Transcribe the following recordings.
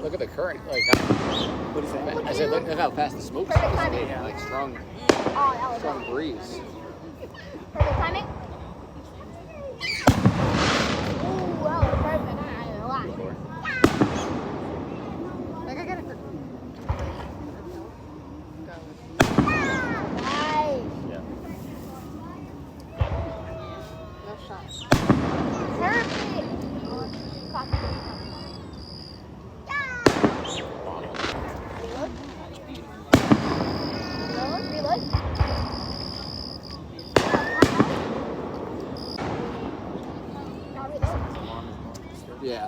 Look at the current. Like, What is that? I said, look how fast the smoke's Perfect timing. making. Like strong, Oh, that was strong breeze. perfect timing. Ooh, that was perfect. I'm not even lie. Like I got it. Nice. Yeah. No shot. Perfect. Copy. Reload. Reload. Reload. Now reload. Yeah.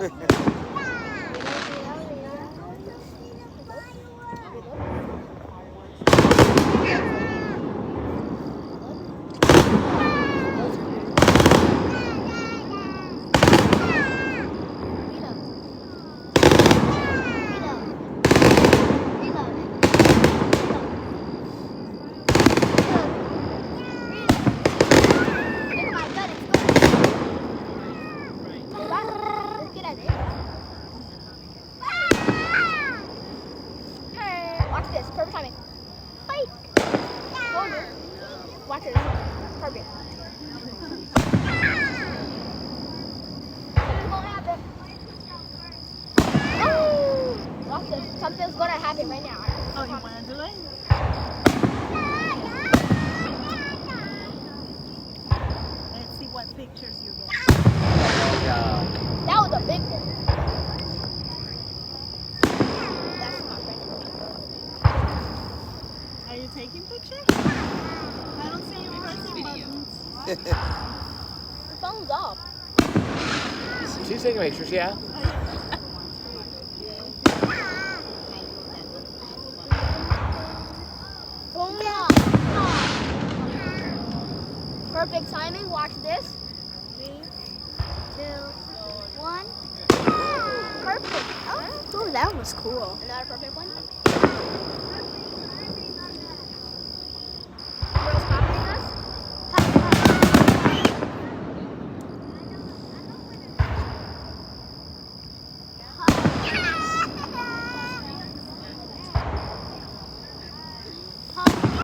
Watch this, perfect timing. Fight! Watch this, perfect. Something's gonna happen. Oh! Watch this, something's gonna happen right now. Oh, you want to delay? Let's see what pictures you get. That was a big one. That's my friend. Are you taking pictures? I don't see you pressing buttons. The phone's off. She's taking pictures, yeah. Phone's off. Perfect timing, watch this. 3, 2, 1. Perfect. Oh, that was cool. Another perfect one.